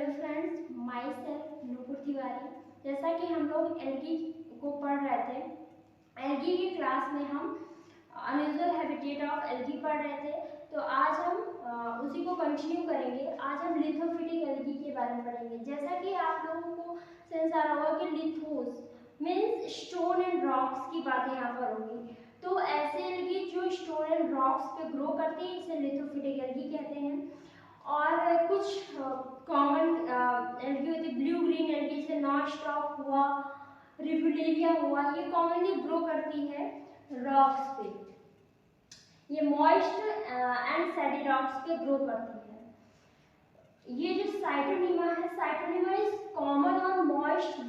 Dear friends, myself Nupur Tiwari. जैसा कि हम लोग एल्गी को पढ़ रहे थे, एल्गी की क्लास में हम अनयूजुअल हैबिटेट ऑफ एल्गी पढ़ रहे थे, तो आज हम उसी को कंटिन्यू करेंगे। आज हम लिथोफिटिक एल्गी के बारे में पढ़ेंगे। जैसा कि आप लोगों को सेंस आ रहा होगा कि लिथोस मीन्स स्टोन एंड रॉक्स की बातें यहाँ पर होगी। तो ऐसे एल्गी जो स्टोन एंड रॉक्स पे ग्रो करती है इसे लिथोफिटिक एल्गी कहते हैं। और कुछ कॉमन एल्गी होती है, ब्लू ग्रीन एल्गी जैसे नॉनस्टॉप हुआ, रिफुलेरिया हुआ, ये कॉमनली ग्रो करती है रॉक्स पे। ये मॉइस्ट एंड सैडी रॉक्स पे ग्रो करती है। ये जो साइटोनीमा है, Scytonema is common on moist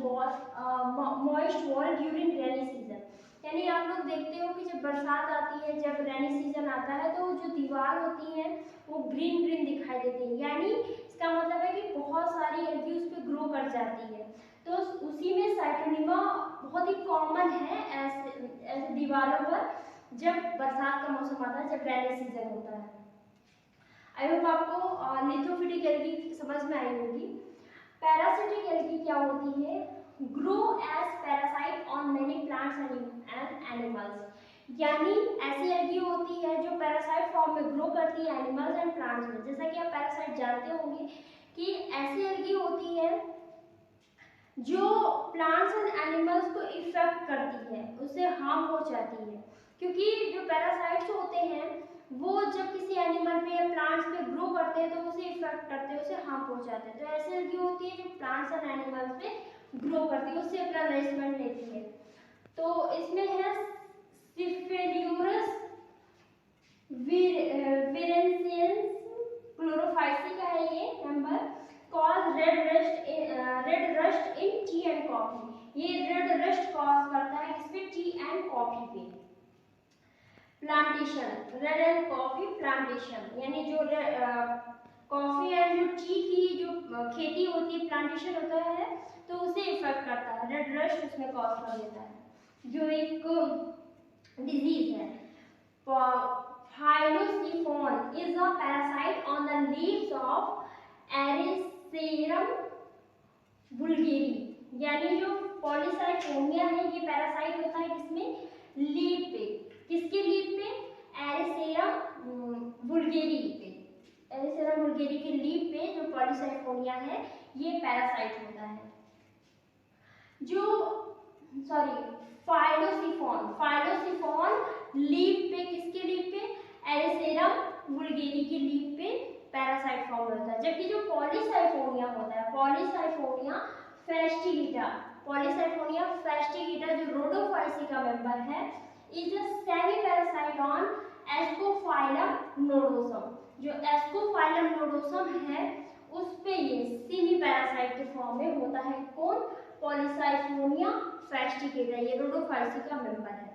wall during rainy season. यानी आप लोग देखते हो कि जब बरसात आती है, जब रेनी सीजन आता है, तो जो दीवार होती है वो ग्रीन ग्रीन दिखाई देती है। यानी इसका मतलब है कि बहुत सारी एल्गी उस पर ग्रो कर जाती है। तो उसी में साइटोनीमा बहुत ही कॉमन है ऐसे दीवारों पर जब बरसात का मौसम आता है, जब रेनी सीजन होता है। आई होप आपको लिथोफिटिक एल्गी समझ में आई होगी। पैरासिटिक एल्गी क्या होती है? Grow as parasite on many plants and animals. यानी ऐसी एल्गी होती है जो पैरासाइट फॉर्म में ग्रो करती है एनिमल्स एंड प्लांट्स में। जैसा कि आप पैरासाइट जानते होंगे कि ऐसी एल्गी होती है जो प्लांट्स एंड एनिमल्स को इफेक्ट करती है, उससे हार्म पहुंचाती है। क्योंकि जो पैरासाइट्स होते हैं वो जब किसी एनिमल पे या प्लांट्स पे ग्रो करते हैं तो उसे इफेक्ट करते हैं, उसे हार्म पहुंचाते हैं। तो ऐसी एल्गी होती है जो प्लांट्स एंड एनिमल्स पे ग्रो करती है, उससे अपना नरिशमेंट लेती है। तो इसमें है सिफेलियोरस विरेंसियंस क्लोरोफाइसी का है ये member, cause red rust in T and coffee. ये रेड रस्ट कॉज करता है किसपे? टी एंड कॉफी पे। Plantation, red and coffee plantation, यानी जो कॉफी एंड जो टी की जो खेती होती है, प्लांटेशन होता है, तो उसे इफेक्ट करता है। रेड रस्ट उसमें कॉज कर देता है, जो एक डिजीज है। Phyllosiphon is a parasite on the leaves of Arisarum vulgare. यानी जो पॉलीसाइफोनिया है, ये पैरासाइट होता है किसमें? लीफ पे। किसके लीफ पे? एरिसेरम वुल्गेरी पे। एरिसेरम वुल्गेरी के लीफ पे जो पॉलीसाइफोनिया है ये पैरासाइट होता है। जो फाइलोसिफोन लीफ पे, किसके लीफ पे? एरिसेरम वुल्गेरी के लीफ पे पैरासाइट फॉर्म होता है। जबकि जो पॉलीसाइफोनिया होता है, पॉलीसाइफोनिया फेस्टिगिटा जो रोडोफाइसी का मेंबर है, is a semi parasite on Ascophyllum nodosum. जो एस्कोफाइलम नोडोसम है उस पे ये सेमी पैरासाइट के फॉर्म में होता है। कौन? पॉलीसाइफोनिया फेस्टिगिटा, ये रोडोफाइसी का मेंबर है।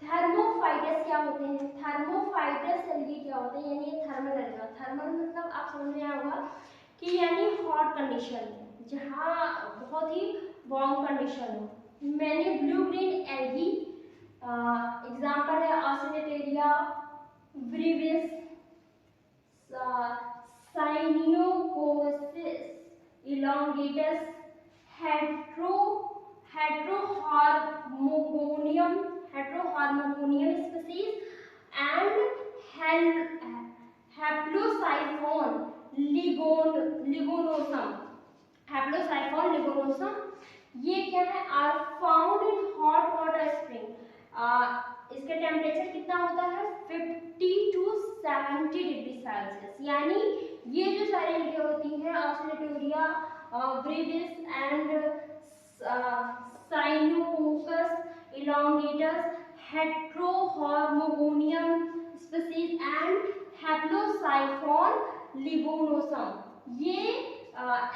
थर्मोफाइटस क्या होते हैं? थर्मोफाइटस एल्गी क्या होते हैं? यानी थर्मल एल्गा। थर्मल मतलब आप समझ में आया होगा कि यानी हॉट कंडीशन, जहाँ बहुत ही वार्म कंडीशन हो। मैंने ब्लू ग्रीन एल्गी एग्जांपल है ऑसिलेटेरिया, विरिविस, साइनियोकोसिस इलोंगेटस, हेट्रोहार्मोगोनियम स्पीसीज एंड हैप्लोसाइफोन लिगोनोसम। हैप्लोसाइफोन लिगोनोसम ये क्या है? Are found in hot water spring. इसका टेम्परेचर कितना होता है? 50 to 70 डिग्री सेल्सियस। यानी ये जो सारी एल्गी होती हैं, ऑसिलेटोरिया, विरिविस एंड साइनोकोकस इलोंगेटस, हेट्रोहार्मोगोनियम स्पीसीज एंड हैप्लोसाइफोन लिगोनोसम, ये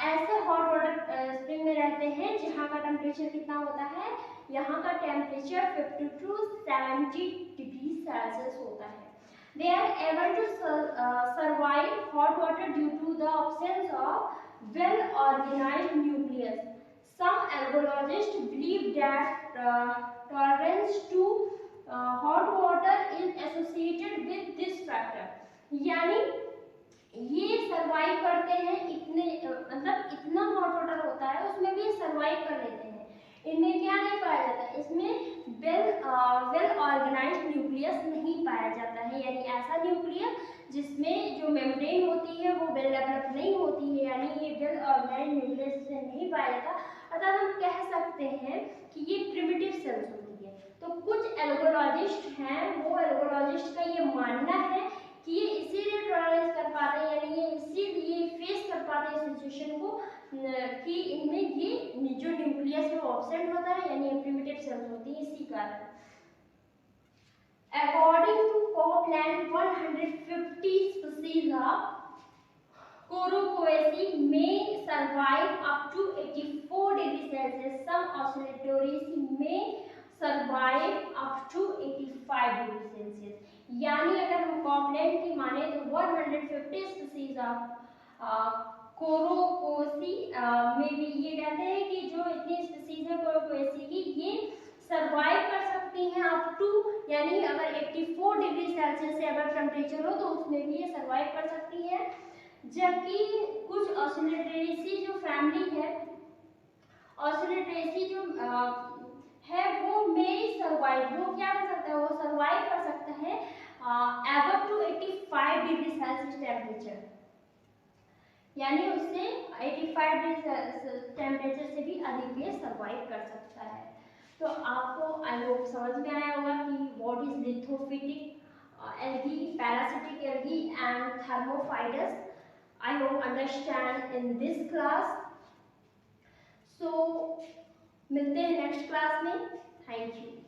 ऐसे हॉट वाटर स्प्रिंग में रहते हैं जहाँ का टेम्परेचर कितना होता है? यहाँ का टेम्परेचर 50 to 70 डिग्री सेल्सियस होता है। They are able to survive hot water due to the absence of well-organized nucleus. Some algologists believe that tolerance to hot water is associated with this factor. यानी ये survive करते हैं इतने मतलब इतना hot water होता है उसमें भी सर्वाइव कर लेते हैं। इनमें क्या नहीं पाया जाता, इसमें वेल ऑर्गेनाइज्ड न्यूक्लियस नहीं पाया जाता है, यानी ऐसा न्यूक्लियस जिसमें जो मेम्ब्रेन होती है वो वेल डेवलप नहीं होती है, यानी ये वेल ऑर्गेनाइज्ड न्यूक्लियस से नहीं पाया जाता। अर्थात हम कह सकते हैं कि ये प्रिमिटिव सेल्स होती है। तो कुछ एल्गोलॉजिस्ट हैं, वो एल्गोलॉजिस्ट का ये मानना है कि ये इसीलिए टॉलरेंस कर पाते हैं, यानी ये इसीलिए फेस कर पाते हैं सिचुएशन को कि इनमें ये जो न्यूक्लियस है वो एब्सेंट होता है, यानी प्रिमिटिव सेल्स होती है इसी कारण। According to Copeland, 150 species of Corocoaceae may survive up to 84 degrees Celsius. Some Oscillatories may survive up to 85 degrees Celsius. यानी अगर हम कॉपलैंड की माने तो 150 स्पीसीज ऑफ कोरोकोसी में भी ये कहते हैं कि जो इतनी स्पीसीज है कोरोकोसी की ये सर्वाइव कर सकती हैं अप टू, यानी अगर 84 डिग्री सेल्सियस से अगर टेम्परेचर हो तो उसमें भी ये सर्वाइव कर सकती है। जबकि कुछ ऑसिलेटरेसी जो फैमिली है, ऑसिलेटरेसी जो है वो मे सर्वाइव, वो क्या कर सकता है, वो सर्वाइव कर सकता है above to 85 degree Celsius temperature, यानी उससे 85 डिग्री टेम्परेचर से भी अधिक ये सर्वाइव कर सकता है। तो आपको आई होप समझ में आया होगा कि what is lithophytic algae, parasitic algae and thermophytes. I hope understand in this class. So मिलते हैं नेक्स्ट क्लास में। Thank you.